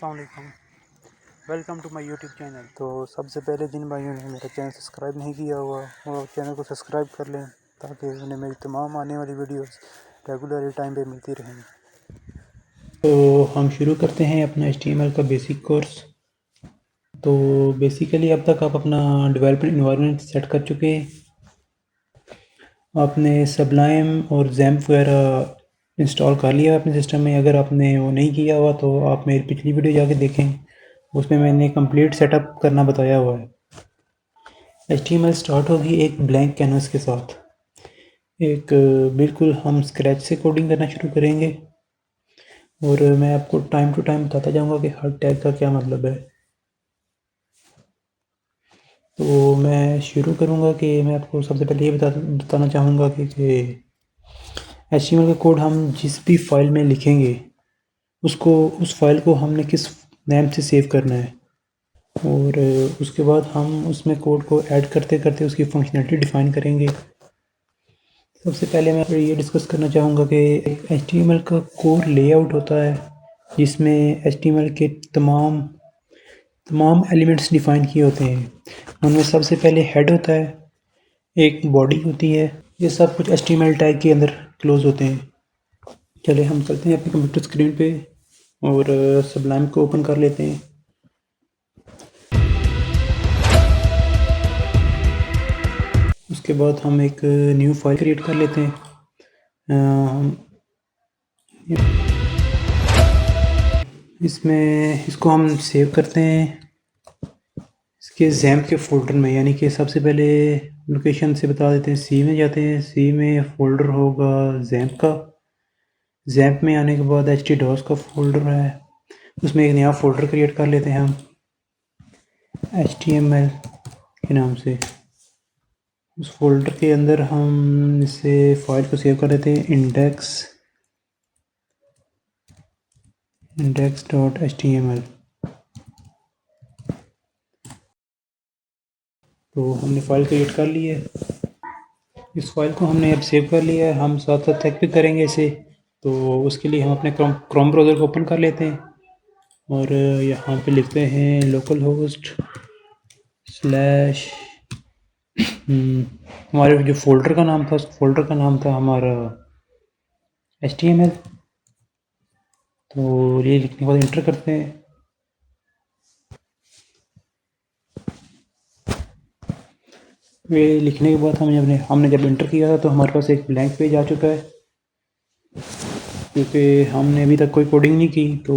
अस्सलाम वालेकुम। Welcome to my YouTube channel. तो सबसे पहले जिन भाइयों ने मेरा चैनल सब्सक्राइब नहीं किया हुआ वो चैनल को सब्सक्राइब कर लें ताकि उन्हें मेरी तमाम आने वाली वीडियोस रेगुलर टाइम पे मिलती रहें। तो हम शुरू करते हैं अपना HTML का बेसिक कोर्स। तो बेसिकली अब तक आप अपना डेवलपमेंट इन्वायरमेंट सेट कर चुके हैं। आपने सबलाइम और जैम्प वगैरह इंस्टॉल कर लिया अपने सिस्टम में। अगर आपने वो नहीं किया हुआ तो आप मेरी पिछली वीडियो जाके देखें, उसमें मैंने कंप्लीट सेटअप करना बताया हुआ है। HTML स्टार्ट होगी एक ब्लैंक कैनवस के साथ। बिल्कुल हम स्क्रैच से कोडिंग करना शुरू करेंगे और मैं आपको टाइम टू टाइम बताता जाऊंगा कि हर टैग का क्या मतलब है। तो मैं शुरू करूंगा कि मैं आपको सबसे पहले ये बताना चाहूँगा कि HTML का कोड हम जिस भी फाइल में लिखेंगे उस फाइल को हमने किस नेम से सेव करना है और उसके बाद हम उसमें कोड को ऐड करते करते उसकी फंक्शनैलिटी डिफ़ाइन करेंगे। सबसे पहले मैं ये डिस्कस करना चाहूँगा कि HTML का कोर लेआउट होता है जिसमें HTML के तमाम एलिमेंट्स डिफ़ाइन किए होते हैं। उनमें सबसे पहले हेड होता है, एक बॉडी होती है, ये सब कुछ HTML टैग के अंदर क्लोज होते हैं। चले हम चलते हैं अपनी कंप्यूटर स्क्रीन पे और सबलाइम को ओपन कर लेते हैं। उसके बाद हम एक न्यू फाइल क्रिएट कर लेते हैं। इसको हम सेव करते हैं इसके जैम्प के फोल्डर में, यानी कि सबसे पहले लोकेशन से बता देते हैं। सी में जाते हैं, सी में फोल्डर होगा जैम्प का। जैम्प में आने के बाद htdos का फोल्डर है, उसमें एक नया फोल्डर क्रिएट कर लेते हैं हम HTML के नाम से। उस फोल्डर के अंदर हम इसे फाइल को सेव कर देते हैं index.html। तो हमने फाइल क्रिएट कर ली है। इस फाइल को हमने अब सेव कर लिया है। हम साथ साथ चेक भी करेंगे इसे। तो उसके लिए हम अपने क्रोम ब्राउज़र को ओपन कर लेते हैं और यहाँ पे लिखते हैं लोकल होस्ट / हमारे जो फोल्डर का नाम था उस फोल्डर का नाम था हमारा HTML। तो ये लिखने के बाद इंटर करते हैं। ये लिखने के बाद हमने जब इंटर किया था तो हमारे पास एक ब्लैंक पेज आ चुका है, क्योंकि हमने अभी तक कोई कोडिंग नहीं की। तो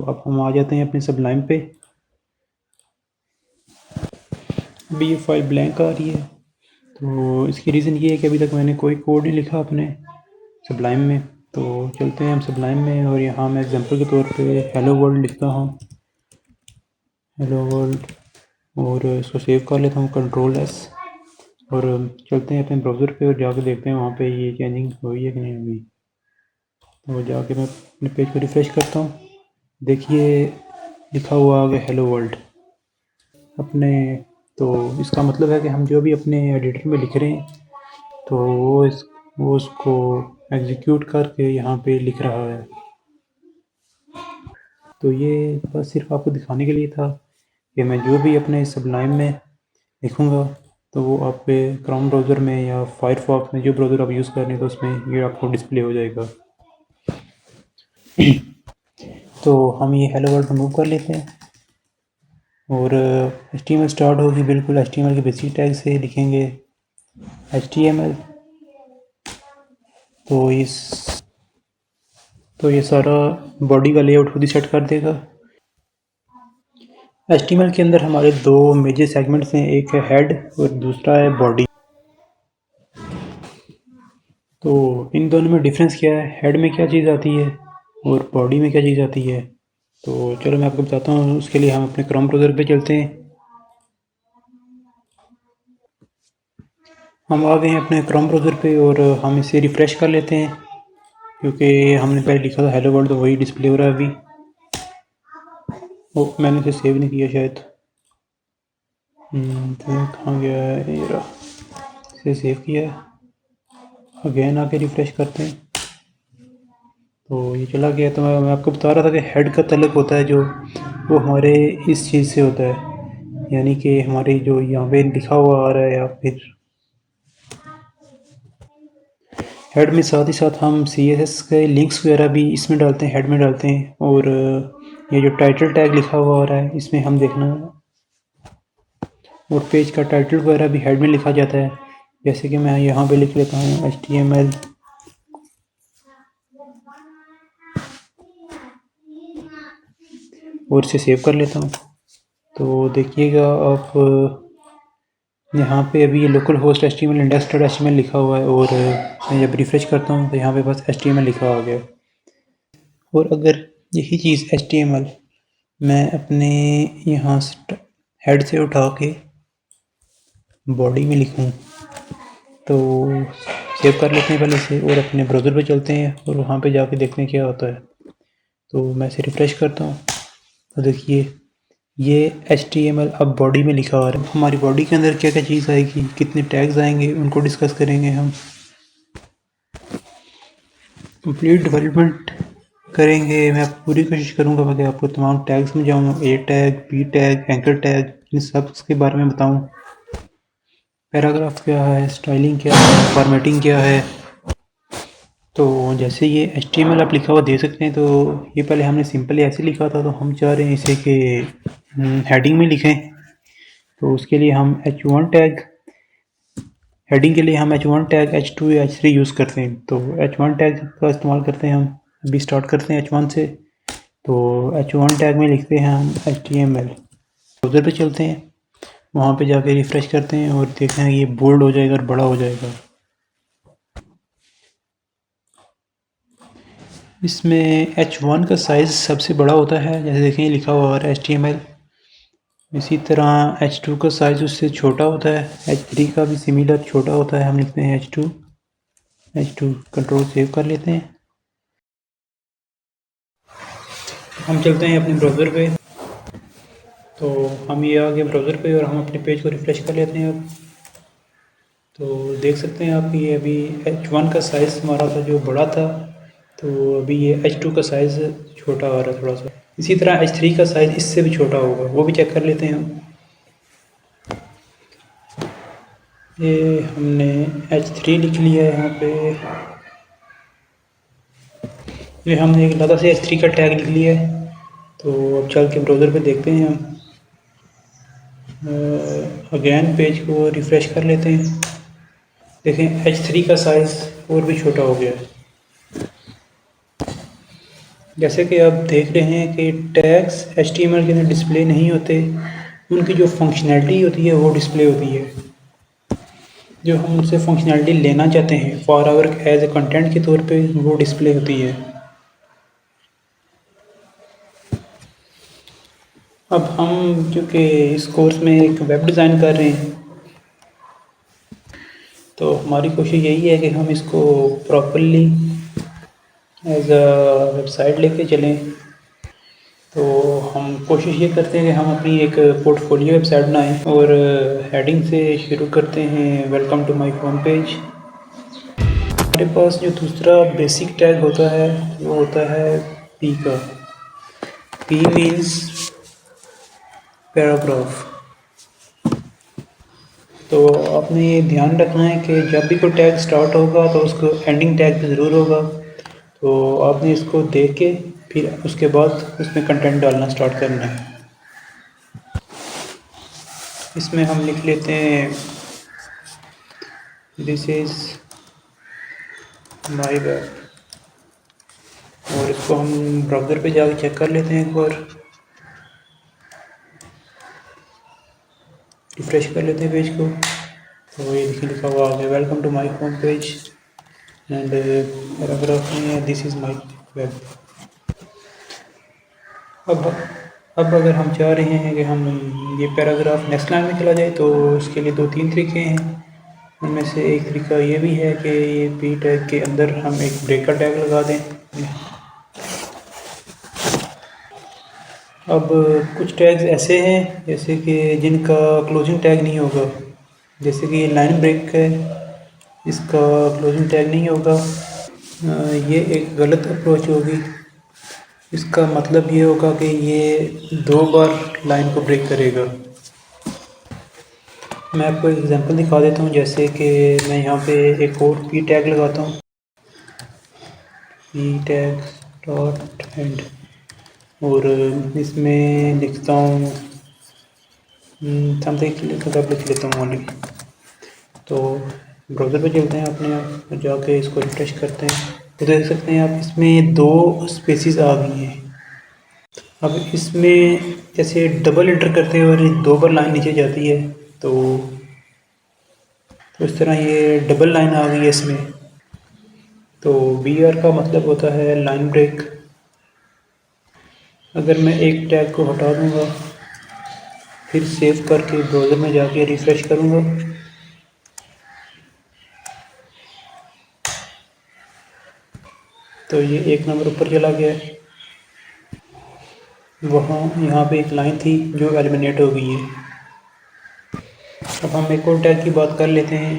अब हम आ जाते हैं अपने सबलाइम पे। अभी ये फाइल ब्लैंक आ रही है, तो इसकी रीज़न ये है कि अभी तक मैंने कोई कोड नहीं लिखा अपने सबलाइम में। तो चलते हैं हम सबलाइम में और यहाँ मैं एग्जांपल के तौर पे हेलो वर्ल्ड लिखता हूँ, हेलो वर्ल्ड, और इसको सेव कर लेता हूँ Ctrl+S और चलते हैं अपने ब्राउज़र पे और जाके देखते हैं वहाँ पे ये चेंजिंग हुई है कि नहीं हुई। तो जाके मैं अपने पेज को रिफ़्रेश करता हूँ। देखिए लिखा हुआ आ गया हेलो वर्ल्ड अपने। तो इसका मतलब है कि हम जो भी अपने एडिटर में लिख रहे हैं तो वो उसको एग्जीक्यूट करके यहाँ पे लिख रहा है। तो ये बस सिर्फ आपको दिखाने के लिए था कि मैं जो भी अपने सबलाइम में लिखूँगा तो वो आप पे क्रोम ब्राउज़र में या फायरफॉक्स में जो ब्राउज़र आप यूज़ कर रहे हैं तो उसमें ये आपको डिस्प्ले हो जाएगा। तो हम ये हेलो वर्ल्ड रिमूव कर लेते हैं और HTML स्टार्ट होगी बिल्कुल HTML के बेसिक टैग से लिखेंगे HTML। तो ये सारा बॉडी का लेआउट खुद ही सेट कर देगा। HTML के अंदर हमारे दो मेजर सेगमेंट्स हैं, एक है हेड और दूसरा है बॉडी। तो इन दोनों में डिफरेंस क्या है, हेड में क्या चीज़ आती है और बॉडी में क्या चीज़ आती है। तो चलो मैं आपको बताता हूँ। उसके लिए हम अपने क्रोम ब्राउज़र पे चलते हैं। हम आ गए हैं अपने क्रोम ब्राउज़र पे और हम इसे रिफ़्रेश कर लेते हैं, क्योंकि हमने पहले लिखा था हेलो वर्ल्ड तो वही डिस्प्ले हो रहा है अभी। ओ मैंने इसे सेव नहीं किया शायद। कहाँ गया है ये रहा, इसे सेव किया है। अगेन आके रिफ़्रेश करते हैं तो ये चला गया। तो मैं आपको बता रहा था कि हेड का तलब होता है जो वो हमारे इस चीज़ से होता है, यानी कि हमारी जो यहाँ पे लिखा हुआ आ रहा है या फिर हेड में, साथ ही साथ हम CSS के लिंक्स वगैरह भी इसमें डालते हैं, हेड में डालते हैं। और ये जो टाइटल टैग लिखा हुआ आ रहा है इसमें हम देखना, और पेज का टाइटल वगैरह भी हेड में लिखा जाता है। जैसे कि मैं यहाँ पे लिख लेता हूँ HTML, और इसे सेव कर लेता हूँ। तो देखिएगा आप, यहाँ पे अभी ये लोकल होस्ट HTML index.html लिखा हुआ है, और मैं जब रिफ़्रेश करता हूँ तो यहाँ पे बस HTML लिखा आ गया। और अगर यही चीज़ HTML मैं अपने यहाँ हेड से उठा के बॉडी में लिखूँ तो सेव कर लेते हैं पहले से, और अपने ब्राउज़र पे चलते हैं और वहाँ पे जाके देखते हैं क्या होता है। तो मैं इसे रिफ़्रेश करता हूँ तो देखिए ये HTML अब बॉडी में लिखा आ रहा है। हमारी बॉडी के अंदर क्या क्या चीज़ आएगी, कितने टैग्स आएंगे, उनको डिस्कस करेंगे हम। कंप्लीट डेवलपमेंट करेंगे, मैं पूरी कोशिश करूँगा कि आपको तमाम टैग समझाऊँ, A tag, B tag, anchor tag, इन सब के बारे में बताऊँ। पैराग्राफ क्या है, स्टाइलिंग क्या है, फॉर्मेटिंग क्या है। तो जैसे ये HTML आप लिखा हुआ दे सकते हैं, तो ये पहले हमने सिंपली ऐसे लिखा था, तो हम चाह रहे हैं इसे कि हेडिंग में लिखें। तो उसके लिए हम H1 टैग, हेडिंग के लिए हम H1 टैग, H2 या H3 यूज़ करते हैं। तो H1 टैग का इस्तेमाल करते हैं हम। अभी स्टार्ट करते हैं H1 से। तो H1 टैग में लिखते हैं हम HTML। ब्राउज़र पे चलते हैं, वहाँ पे जाके रिफ़्रेश करते हैं और देखते हैं ये बोल्ड हो जाएगा और बड़ा हो जाएगा। इसमें H1 का साइज़ सबसे बड़ा होता है, जैसे देखें लिखा हुआ है HTML। इसी तरह H2 का साइज़ उससे छोटा होता है, H3 का भी सिमिलर छोटा होता है। हम लिखते हैं H2 कंट्रोल सेव कर लेते हैं। हम चलते हैं अपने ब्राउज़र पे। तो हम ये आ गए ब्राउज़र पे और हम अपने पेज को रिफ़्रेश कर लेते हैं अब। तो देख सकते हैं आप, ये अभी H1 का साइज़ हमारा था जो बड़ा था, तो अभी ये H2 का साइज़ छोटा आ रहा है थोड़ा सा। इसी तरह H3 का साइज़ इससे भी छोटा होगा, वो भी चेक कर लेते हैं हम। ये हमने H3 लिख लिया है यहाँ पे। ये हमने एक अलग से H3 का टैग लिख लिया है। तो अब चल के ब्राउज़र पे देखते हैं हम। अगेन पेज को रिफ़्रेश कर लेते हैं। देखें H3 का साइज़ और भी छोटा हो गया है। जैसे कि आप देख रहे हैं कि टैग्स HTML के अंदर डिस्प्ले नहीं होते, उनकी जो फंक्शनैलिटी होती है वो डिस्प्ले होती है। जो हम उनसे फंक्शनैलिटी लेना चाहते हैं for our as a content के तौर पे, वो डिस्प्ले होती है। अब हम क्योंकि इस कोर्स में एक वेब डिज़ाइन कर रहे हैं, तो हमारी कोशिश यही है कि हम इसको प्रॉपरली एज अ वेबसाइट लेके चलें। तो हम कोशिश ये करते हैं कि हम अपनी एक पोर्टफोलियो वेबसाइट बनाएं, और हेडिंग से शुरू करते हैं welcome to my home page. हमारे पास जो दूसरा बेसिक टैग होता है वो होता है P का। P means paragraph. तो आपने ये ध्यान रखना है कि जब भी कोई टैग स्टार्ट होगा तो उसको एंडिंग टैग भी ज़रूर होगा। तो आपने इसको देख के फिर उसके बाद उसमें कंटेंट डालना स्टार्ट करना है। इसमें हम लिख लेते हैं दिस इज़ माई वेब, और इसको हम ब्राउज़र पे जाके चेक कर लेते हैं एक बार। रिफ़्रेश कर लेते हैं पेज को। तो ये देखिए लिखा हुआ आ गया welcome to my home page, and paragraph में दिस इज़ माई वेब। अब अब अगर हम चाह रहे हैं कि हम ये पैराग्राफ नेक्स्ट लाइन में चला जाए, तो उसके लिए दो तीन तरीके हैं। उनमें से एक तरीका ये भी है कि ये P टैग के अंदर हम एक ब्रेक का टैग लगा दें। अब कुछ टैग्स ऐसे हैं जैसे कि जिनका क्लोजिंग टैग नहीं होगा, जैसे कि लाइन ब्रेक है, इसका क्लोजिंग टैग नहीं होगा। ये एक गलत अप्रोच होगी। इसका मतलब ये होगा कि ये 2 बार लाइन को ब्रेक करेगा। मैं आपको एक एग्जांपल दिखा देता हूँ, जैसे कि मैं यहाँ पे एक और पी टैग लगाता हूँ, पी टैग डॉट एंड, और इसमें लिखता हूँ समथिंग सब लिख लेता हूँ ओनली। तो ब्राउज़र पे चलते हैं अपने आप और जाके इसको रिफ्रेश करते हैं, तो देख सकते हैं आप इसमें 2 स्पेसिस आ गई हैं। अब इसमें जैसे डबल इंटर करते हैं और 2 बार लाइन नीचे जाती है, तो इस तरह ये डबल लाइन आ गई है इसमें। तो बी आर का मतलब होता है लाइन ब्रेक। अगर मैं एक टैग को हटा दूंगा, फिर सेव करके ब्राउज़र में जाके रिफ़्रेश करूंगा, तो ये 1 नंबर ऊपर चला गया है। वहाँ यहाँ पे एक लाइन थी जो एलिमिनेट हो गई है। अब हम एक और टैग की बात कर लेते हैं,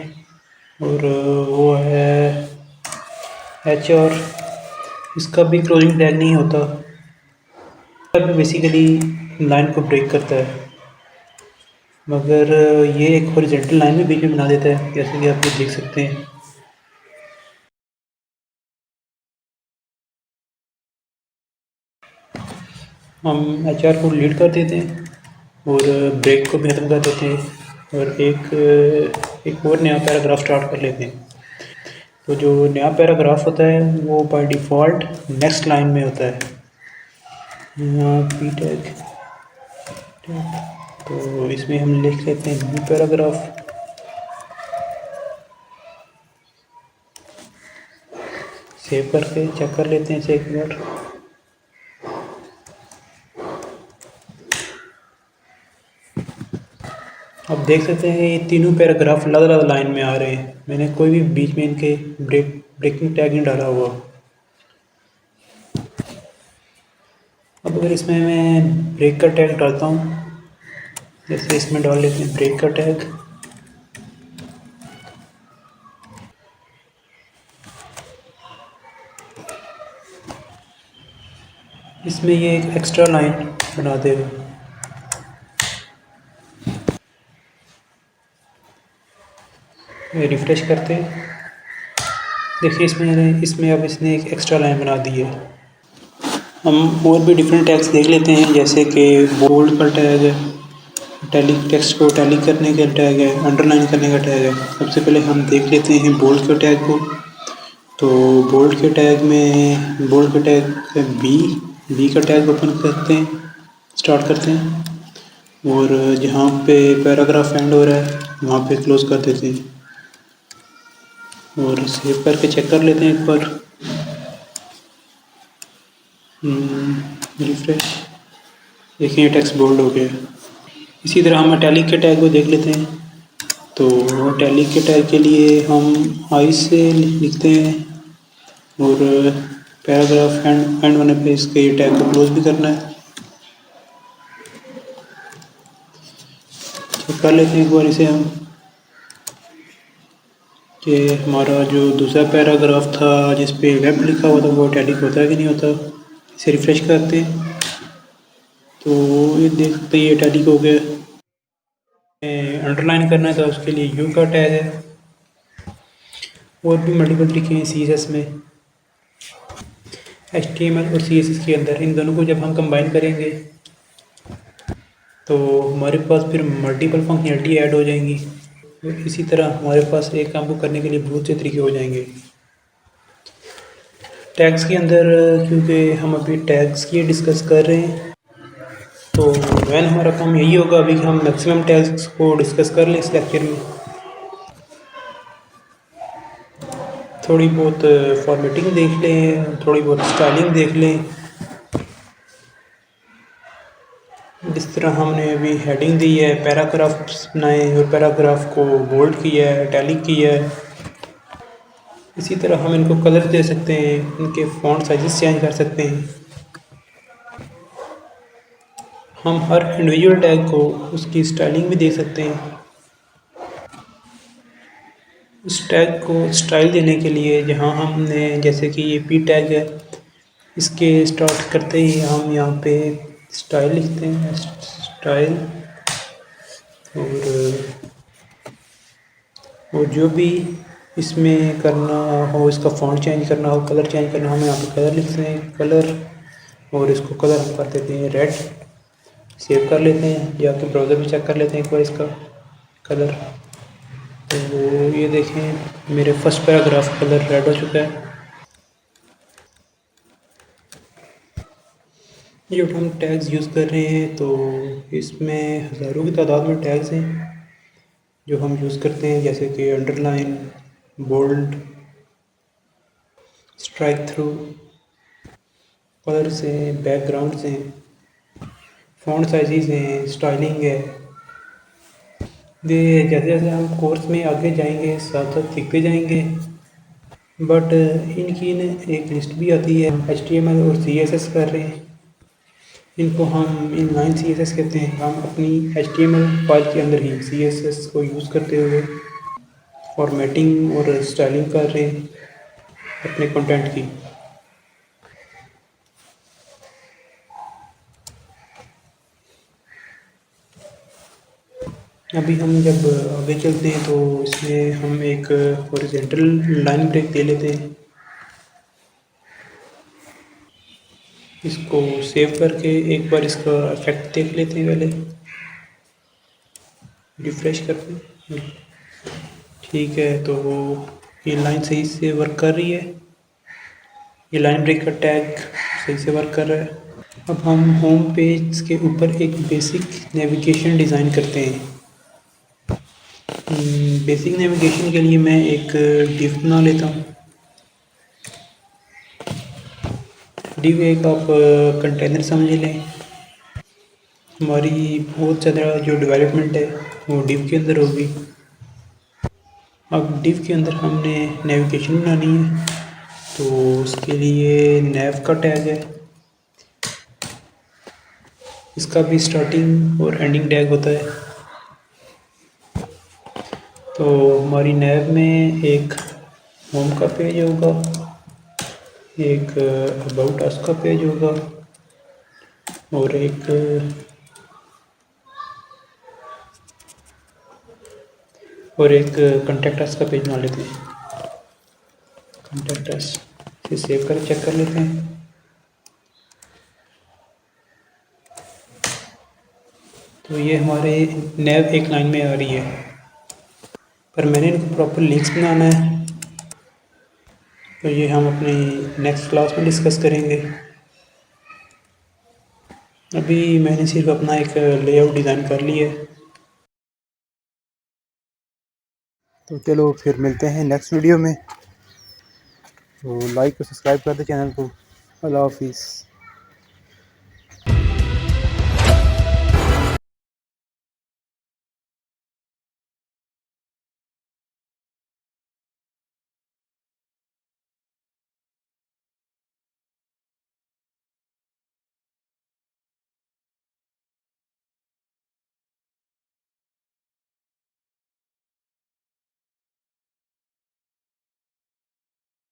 और वो है एच आर। इसका भी क्लोजिंग टैग नहीं होता, पर बेसिकली लाइन को ब्रेक करता है, मगर ये एक हॉरिजॉन्टल लाइन भी बीच में बना देता है, जैसे कि आप ये देख सकते हैं। हम एच आर को डिलीट कर देते हैं और ब्रेक को भी ख़त्म कर देते हैं, और एक और नया पैराग्राफ स्टार्ट कर लेते हैं। तो जो नया पैराग्राफ होता है वो बाय डिफ़ॉल्ट नेक्स्ट लाइन में होता है। यहाँ पी टैग, तो इसमें हम लिख लेते हैं न्यू पैराग्राफ। सेव करके चेक कर लेते हैं इसे एक बार। अब देख सकते हैं ये तीनों पैराग्राफ अलग अलग लाइन में आ रहे हैं, मैंने कोई भी बीच में इनके ब्रेकिंग टैग नहीं डाला हुआ। अब अगर इसमें मैं ब्रेक का टैग डालता हूँ, जैसे इसमें डाल लेते हैं ब्रेक का टैग, इसमें ये एक एक्स्ट्रा लाइन बना देगा। रिफ़्रेश करते देखिए इसमें अब इसने एक एक्स्ट्रा लाइन बना दी है। हम और भी डिफरेंट टैग्स देख लेते हैं, जैसे कि बोल्ड का टैग है, टैली टेक्स्ट को टैली करने का टैग है, अंडरलाइन करने का टैग है। सबसे पहले हम देख लेते हैं बोल्ड के टैग को। तो बोल्ड के टैग बी का टैग ओपन करते हैं, स्टार्ट करते हैं, और जहाँ पे पैराग्राफ एंड हो रहा है वहाँ पे क्लोज़ कर देते हैं, और सेव करके चेक कर लेते हैं एक बार। रिफ्रेश, देखिए टेक्स्ट बोल्ड हो गया। इसी तरह हम इटैलिक के टैग को देख लेते हैं। तो इटैलिक के टैग के लिए हम आई से लिखते हैं, और पैराग्राफ एंड होने पे इसके टैग को क्लोज भी करना है। चेक कर लेते हैं एक बार इसे हम, कि हमारा जो दूसरा पैराग्राफ था जिस पे वेब लिखा हुआ था वो इटैलिक होता है कि नहीं होता। इसे रिफ़्रेश करते हैं तो ये देख सकते हैं ये इटैलिक हो गया। अंडरलाइन करना है तो उसके लिए यू का टैग है। और भी मल्टीपल तरीके हैं CSS में, HTML और CSS के अंदर। इन दोनों को जब हम कंबाइन करेंगे तो हमारे पास फिर मल्टीपल फंक्शनैलिटी ऐड हो जाएंगी, और इसी तरह हमारे पास एक काम को करने के लिए बहुत से तरीके हो जाएंगे। टैग्स के अंदर, क्योंकि हम अभी टैग्स की डिस्कस कर रहे हैं, तो वैन हमारा काम यही होगा अभी कि हम मैक्सिमम टैग्स को डिस्कस कर लें इस लेक्चर में। थोड़ी बहुत फॉर्मेटिंग देख लें, थोड़ी बहुत स्टाइलिंग देख लें। जिस तरह हमने अभी हेडिंग दी है, पैराग्राफ्स बनाए और पैराग्राफ को बोल्ड किया है, इटैलिक किया है। इसी तरह हम इनको कलर दे सकते हैं, इनके फ़ॉन्ट साइज़ चेंज कर सकते हैं। हम हर इंडिविजुअल टैग को उसकी स्टाइलिंग भी दे सकते हैं। उस टैग को स्टाइल देने के लिए जहाँ हमने, जैसे कि ये पी टैग है, इसके स्टार्ट करते ही हम यहाँ पे स्टाइल लिखते हैं, स्टाइल, और जो भी इसमें करना हो, इसका फ़ॉन्ट चेंज करना हो, कलर चेंज करना हो, हम यहाँ पे कलर लिखते हैं, कलर, और इसको कलर हम कर देते हैं रेड। सेव कर लेते हैं, जाके ब्राउज़र में चेक कर लेते हैं एक बार इसका कलर। तो ये देखें मेरे फर्स्ट पैराग्राफ कलर रेड हो चुका है। ये जो हम टैग्स यूज़ कर रहे हैं तो इसमें हज़ारों की तादाद में टैग्स हैं जो हम यूज़ करते हैं, जैसे कि underline, bold, strike through, colours हैं, बैकग्राउंड्स हैं, फ़ॉन्ट साइज़ हैं, स्टाइलिंग है। ये जैसे जैसे हम कोर्स में आगे जाएंगे साथ साथ सीखते जाएंगे, बट इनकी एक लिस्ट भी आती है। हम HTML और CSS कर रहे हैं, इनको हम इनलाइन CSS कहते हैं। हम अपनी HTML फाइल के अंदर ही CSS को यूज़ करते हुए फॉर्मेटिंग और स्टाइलिंग कर रहे हैं अपने कंटेंट की। अभी हम जब आगे चलते हैं तो इसमें हम एक हॉरिजॉन्टल लाइन ब्रेक दे लेते हैं। इसको सेव करके एक बार इसका इफेक्ट देख लेते हैं, पहले रिफ्रेश करते हैं। ठीक है, तो ये लाइन सही से वर्क कर रही है, ये लाइन ब्रेक का टैग सही से वर्क कर रहा है। अब हम होम पेज के ऊपर एक बेसिक नेविगेशन डिज़ाइन करते हैं। बेसिक नेविगेशन के लिए मैं एक डिव बना लेता हूँ। डिव एक आप कंटेनर समझ लें। हमारी बहुत ज़्यादा जो डेवलपमेंट है वो डिव के अंदर होगी। अब डिव के अंदर हमने नेविगेशन बनानी है, तो उसके लिए नेव का टैग है, इसका भी स्टार्टिंग और एंडिंग टैग होता है। तो हमारी नेव में एक होम का पेज होगा, एक अबाउट अस का पेज होगा, और एक कॉन्टैक्ट अस का पेज बना लेते हैं। कॉन्टैक्ट अस से सेव कर चेक कर लेते हैं। तो ये हमारे नेव एक लाइन में आ रही है, पर मैंने इनको प्रॉपर लिंक्स बनाना है, तो ये हम अपनी नेक्स्ट क्लास में डिस्कस करेंगे। अभी मैंने सिर्फ अपना एक लेआउट डिज़ाइन कर लिया है। तो चलो फिर मिलते हैं नेक्स्ट वीडियो में। तो लाइक और सब्सक्राइब कर दे चैनल को। अल्लाह हाफिज़।